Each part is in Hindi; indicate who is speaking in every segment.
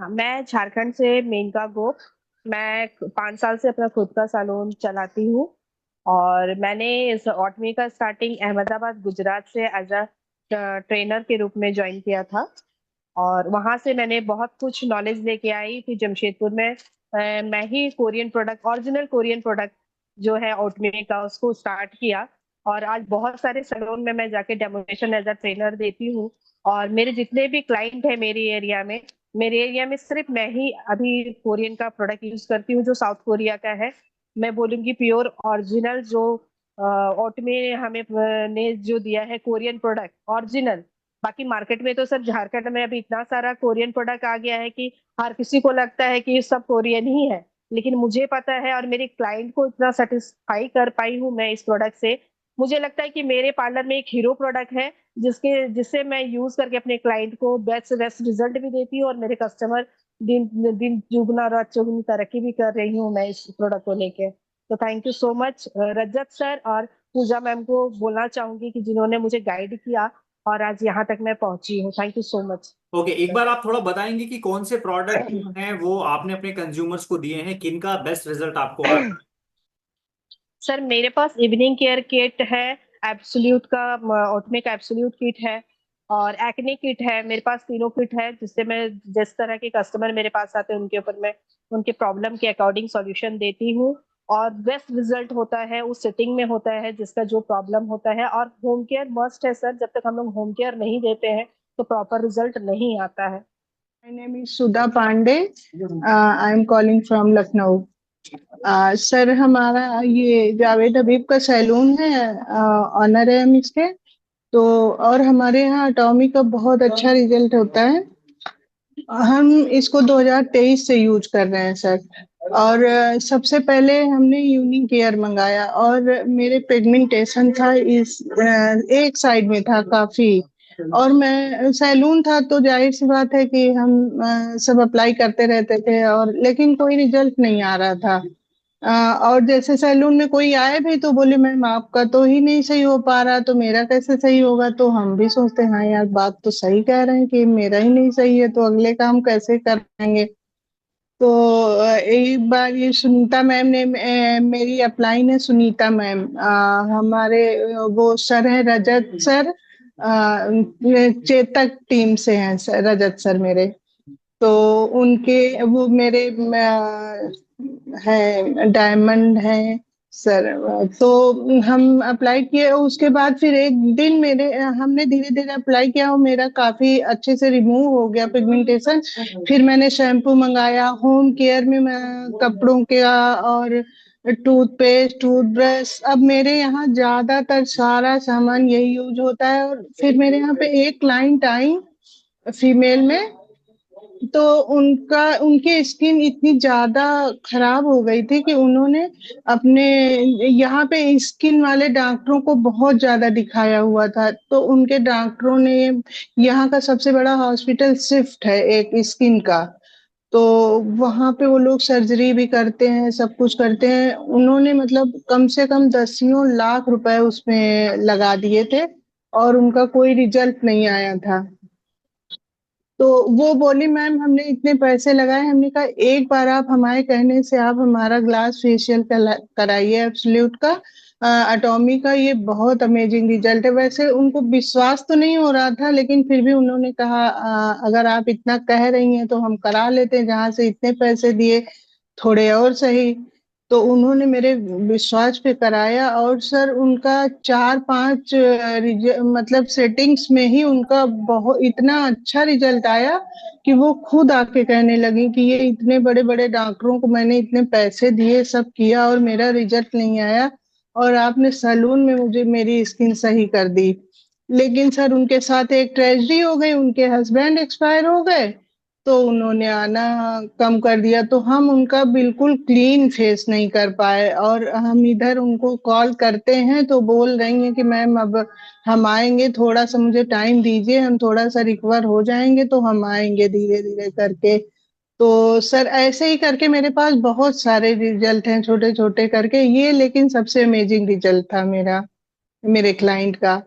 Speaker 1: हाँ, मैं झारखंड से मेनका गोप। मैं 5 साल से अपना खुद का सैलून चलाती हूँ। और मैंने इस ऑटमी का स्टार्टिंग अहमदाबाद गुजरात से एज अ ट्रेनर के रूप में ज्वाइन किया था। और वहां से मैंने बहुत कुछ नॉलेज लेके आई फिर जमशेदपुर में मैं ही Korean product original Korean product जो है ओटमी का उसको स्टार्ट किया। और आज बहुत सारे सैलून में मैं जाके डेमोनेशन एज अ ट्रेनर देती हूँ। और मेरे जितने भी क्लाइंट है मेरे एरिया में सिर्फ मैं ही अभी कोरियन का प्रोडक्ट यूज करती हूँ जो साउथ कोरिया का है। मैं बोलूंगी प्योर ओरिजिनल जो ओटमी हमें ने जो दिया है कोरियन प्रोडक्ट ओरिजिनल। बाकी मार्केट में तो सर झारखंड में अभी इतना सारा कोरियन प्रोडक्ट आ गया है कि हर किसी को लगता है कि ये सब कोरियन ही है। लेकिन मुझे पता है और मेरे क्लाइंट को इतना सेटिस्फाई कर पाई हूँ मैं इस प्रोडक्ट से। मुझे लगता है कि मेरे पार्लर में एक हीरो प्रोडक्ट है जिससे मैं यूज करके अपने क्लाइंट को बेस्ट बेस्ट रिजल्ट भी देती हूँ और मेरे कस्टमर दिन दिन जुगना रात चौगुनी तरक्की भी कर रही हूँ मैं इस प्रोडक्ट को लेके। तो thank you so much Rajat sir और पूजा मैम को बोलना चाहूंगी कि जिन्होंने मुझे गाइड किया और आज यहाँ तक मैं पहुंची हूँ। Thank you so much.
Speaker 2: Okay, एक बार आप थोड़ा बताएंगे कि कौन से प्रोडक्ट जो हैं वो आपने अपने कंज्यूमर्स को दिए हैं, किन का बेस्ट रिजल्ट आपको आ रहा
Speaker 1: सर मेरे पास इवनिंग केयर किट है। एब्सोल्यूट का ओटमे का एब्सोल्यूट किट है। और एक्ने किट है मेरे पास तीनों किट है जिससे मैं जिस तरह के कस्टमर मेरे पास आते हैं उनके ऊपर मैं उनके प्रॉब्लम के अकॉर्डिंग सॉल्यूशन देती हूँ। और बेस्ट रिजल्ट होता है उस सेटिंग में होता है जिसका जो प्रॉब्लम होता है। और होम केयर मस्ट है सर, जब तक हम लोग होम केयर नहीं देते हैं तो प्रॉपर रिजल्ट नहीं आता है।
Speaker 3: My name is Sudha Pandey. I am calling from Lucknow. Sir हमारा ये जावेद हबीब का सैलून है। ऑनर है हम इसके। तो और हमारे यहाँ अटॉमी का बहुत अच्छा रिजल्ट होता है। हम इसको 2023 से यूज कर रहे हैं सर। और सबसे पहले हमने यूनिक केयर मंगाया और मेरे पिगमेंटेशन था इस एक साइड में था काफी। और मैं सैलून था तो जाहिर सी बात है कि हम सब अप्लाई करते रहते थे और लेकिन कोई रिजल्ट नहीं आ रहा था। और जैसे सैलून में कोई आए भी तो बोले मैम आपका तो ही नहीं सही हो पा रहा तो मेरा कैसे सही होगा। तो हम भी सोचते हैं हाँ यार बात तो सही कह रहे हैं कि मेरा ही नहीं सही है तो अगले काम कैसे करेंगे। तो एक बार ये सुनीता मैम ने मेरी अपलाइन है सुनीता मैम। हमारे वो सर है रजत सर। चेतक टीम से हैं सर, रजत सर मेरे। तो उनके वो मेरे है डायमंड है सर। तो हम अप्लाई किए उसके बाद फिर एक दिन मेरे हमने धीरे धीरे अप्लाई किया और मेरा काफी अच्छे से रिमूव हो गया पिगमेंटेशन। फिर मैंने शैम्पू मंगाया होम केयर में मैं कपड़ों का और टूथपेस्ट टूथब्रश। अब मेरे यहाँ ज्यादातर सारा सामान यही यूज होता है। और फिर मेरे यहाँ पे एक क्लाइंट आई फीमेल में। तो उनका उनकी स्किन इतनी ज्यादा खराब हो गई थी कि उन्होंने अपने यहाँ पे स्किन वाले डॉक्टरों को बहुत ज्यादा दिखाया हुआ था। तो उनके डॉक्टरों ने यहाँ का सबसे बड़ा हॉस्पिटल शिफ्ट है एक स्किन का। तो वहां पे वो लोग सर्जरी भी करते हैं सब कुछ करते हैं। उन्होंने मतलब कम से कम दसियों लाख रुपए उसमें लगा दिए थे और उनका कोई रिजल्ट नहीं आया था। तो वो बोली मैम हमने इतने पैसे लगाए। हमने कहा एक बार आप हमारे कहने से आप हमारा ग्लास फेशियल कराइए एब्सोल्यूट का एटॉमी का। ये बहुत अमेजिंग रिजल्ट है। वैसे उनको विश्वास तो नहीं हो रहा था लेकिन फिर भी उन्होंने कहा अगर आप इतना कह रही हैं तो हम करा लेते हैं जहां से इतने पैसे दिए थोड़े और सही। तो उन्होंने मेरे विश्वास पे कराया और सर उनका 4-5 मतलब सेटिंग्स में ही उनका बहुत इतना अच्छा रिजल्ट आया कि वो खुद आके कहने लगी कि ये इतने बड़े बड़े डॉक्टरों को मैंने इतने पैसे दिए सब किया और मेरा रिजल्ट नहीं आया और आपने सैलून में मुझे मेरी स्किन सही कर दी। लेकिन सर उनके साथ एक ट्रेजेडी हो गई, उनके हस्बैंड एक्सपायर हो गए। तो उन्होंने आना कम कर दिया तो हम उनका बिल्कुल क्लीन फेस नहीं कर पाए। और हम इधर उनको कॉल करते हैं तो बोल रही हैं कि मैम अब हम आएंगे, थोड़ा सा मुझे टाइम दीजिए, हम थोड़ा सा रिकवर हो जाएंगे तो हम आएंगे धीरे धीरे करके। तो सर ऐसे ही करके मेरे पास बहुत सारे रिजल्ट हैं छोटे छोटे करके ये, लेकिन सबसे अमेजिंग रिजल्ट था मेरा मेरे क्लाइंट का।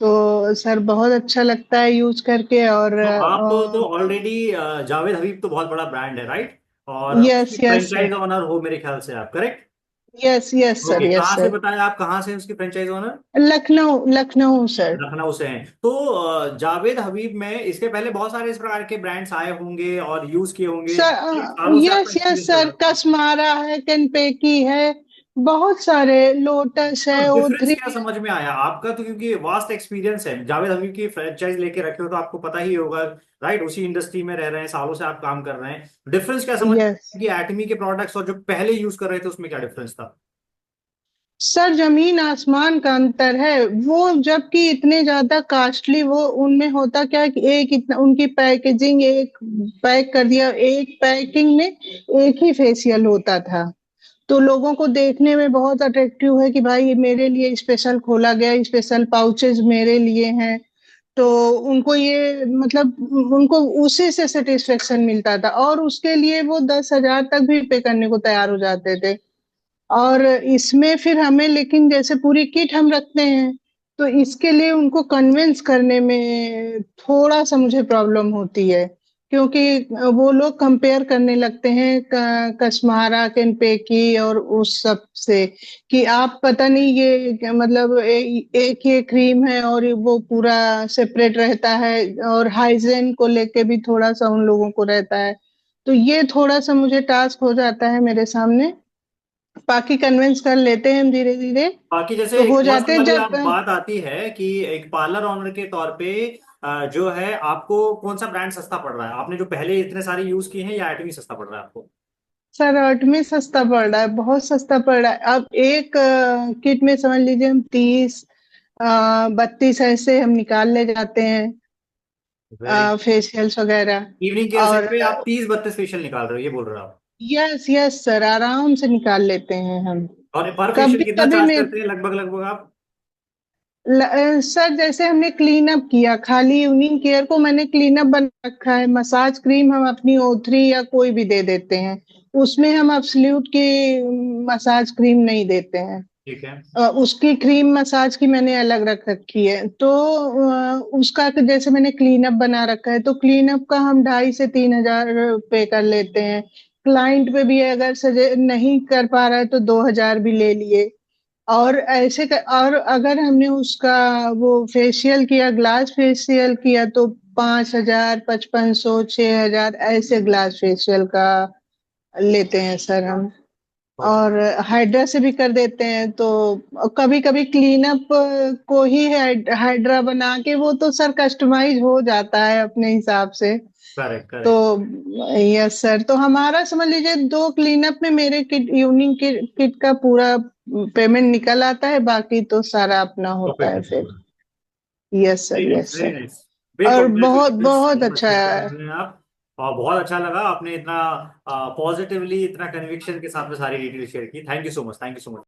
Speaker 3: तो सर बहुत अच्छा लगता है यूज करके। और
Speaker 2: तो आप तो ऑलरेडी जावेद हबीब तो बहुत बड़ा ब्रांड है, राइट? और
Speaker 3: यस
Speaker 2: उसकी
Speaker 3: यस
Speaker 2: फ्रेंचाइज ऑनर हो मेरे ख्याल से आप, correct?
Speaker 3: Yes yes sir,
Speaker 2: okay,
Speaker 3: yes
Speaker 2: कहाँ से
Speaker 3: सर।
Speaker 2: बताया आप, कहाँ से उसकी franchise owner?
Speaker 3: Lucknow, Lucknow sir.
Speaker 2: Lucknow से हैं। तो जावेद हबीब में इसके पहले बहुत सारे इस प्रकार के ब्रांड्स आए होंगे और यूज किए होंगे, कई
Speaker 3: सर
Speaker 2: सालों से आपका
Speaker 3: यस यस
Speaker 2: एक्सपीरियंस चल
Speaker 3: सर,
Speaker 2: रहा होगा।
Speaker 3: कसमारा है, केनपेकी है, बहुत सारे, लोटस
Speaker 2: तो
Speaker 3: है,
Speaker 2: डिफरेंस
Speaker 3: O3।
Speaker 2: क्या समझ में आया आपका? तो क्योंकि वास्ट एक्सपीरियंस है, जावेद हबीब की फ्रेंचाइज लेके रखे हो तो आपको पता ही होगा, राइट? उसी इंडस्ट्री में रह रहे हैं, सालों से आप काम कर रहे हैं। डिफरेंस क्या समझ में
Speaker 3: यस
Speaker 2: आया कि एटमी के प्रोडक्ट्स और जो पहले यूज कर रहे थे उसमें क्या डिफरेंस था?
Speaker 3: सर, जमीन आसमान का अंतर है। वो जबकि इतने ज्यादा कॉस्टली, वो उनमें होता क्या है कि एक इतना उनकी पैकेजिंग, एक पैक कर दिया, एक पैकिंग में एक ही फेशियल होता था। तो लोगों को देखने में बहुत अट्रैक्टिव है कि भाई ये मेरे लिए स्पेशल खोला गया, स्पेशल पाउचेज मेरे लिए हैं। तो उनको ये मतलब उनको उसी से सेटिस्फेक्शन मिलता था, और उसके लिए वो 10,000 तक भी पे करने को तैयार हो जाते थे। और इसमें फिर हमें, लेकिन जैसे पूरी किट हम रखते हैं, तो इसके लिए उनको कन्विंस करने में थोड़ा सा मुझे प्रॉब्लम होती है। क्योंकि वो लोग कंपेयर करने लगते हैं कसमारा, केनपेकी और उस सब से, कि आप पता नहीं ये मतलब एक ये क्रीम है और वो पूरा सेपरेट रहता है, और हाइजीन को लेके भी थोड़ा सा उन लोगों को रहता है। तो ये थोड़ा सा मुझे टास्क हो जाता है मेरे सामने। बाकी कन्विंस कर लेते हैं हम धीरे धीरे,
Speaker 2: बाकी जैसे
Speaker 3: तो
Speaker 2: एक
Speaker 3: हो
Speaker 2: पर्सन
Speaker 3: जाते हैं
Speaker 2: वाली
Speaker 3: जब।
Speaker 2: आप बात आती है कि एक पार्लर ऑनर के तौर पे जो है आपको कौन सा ब्रांड सस्ता पड़ रहा है? आपने जो पहले इतने सारे यूज किए हैं या एटमी सस्ता पड़ रहा है आपको?
Speaker 3: सर अर्ट में सस्ता पड़ रहा है, बहुत सस्ता पड़ रहा है। अब एक किट में समझ लीजिए हम 30 32 ऐसे हम निकाल ले जाते हैं,
Speaker 2: वेरी।
Speaker 3: फेशियल्स वगैरह।
Speaker 2: इवनिंग केयर सेट
Speaker 3: और
Speaker 2: पे आप 30-32 फेशियल निकाल रहे हो, ये बोल रहे हो आप?
Speaker 3: यस यस सर, आराम से निकाल लेते हैं हम।
Speaker 2: और पर फेशियल
Speaker 3: कभी
Speaker 2: कितना
Speaker 3: कभी
Speaker 2: चार्ज
Speaker 3: में
Speaker 2: करते हैं लगभग लगभग आप?
Speaker 3: सर जैसे हमने क्लीन अप किया, खाली इवनिंग केयर को मैंने क्लीन अप बना रखा है। मसाज क्रीम हम अपनी O3 या कोई भी दे देते हैं, उसमें हम अब्सोल्यूट की मसाज क्रीम नहीं देते हैं।
Speaker 2: ठीक है।
Speaker 3: उसकी क्रीम मसाज की मैंने अलग रख रखी है। तो उसका तो जैसे मैंने क्लीन अप बना रखा है, तो क्लीन अप का हम 2,500 से 3,000 पे कर लेते हैं। क्लाइंट पे भी अगर सजे नहीं कर पा रहा है तो 2,000 भी ले लिए। और अगर हमने उसका वो फेशियल किया, ग्लास फेशियल किया, तो 5,000, 5,500, 6,000 ऐसे ग्लास फेशियल का लेते हैं सर हम।
Speaker 2: ओके।
Speaker 3: और हाइड्रा से भी कर देते हैं। तो कभी कभी क्लीन अप को ही हाइड्रा बना के, वो तो सर कस्टमाइज हो जाता है अपने हिसाब से।
Speaker 2: करेक्ट
Speaker 3: तो
Speaker 2: करेक्ट।
Speaker 3: यस सर, तो हमारा समझ लीजिए 2 क्लीनअप में मेरे किट इवनिंग किट का पूरा पेमेंट निकल आता है, बाकी तो सारा अपना होता है फिर। Yes sir,
Speaker 2: very nice,
Speaker 3: yes
Speaker 2: very
Speaker 3: sir.
Speaker 2: Nice. Big
Speaker 3: और बहुत
Speaker 2: कॉन्ग्रेचुलेशन,
Speaker 3: बहुत
Speaker 2: बहुत
Speaker 3: अच्छा
Speaker 2: अच्छे से कर
Speaker 3: है।
Speaker 2: रहे हैं आप। और बहुत अच्छा लगा आपने इतना पॉजिटिवली, इतना कन्विक्शन के साथ में सारी डिटेल शेयर की। Thank you so much, thank you so much.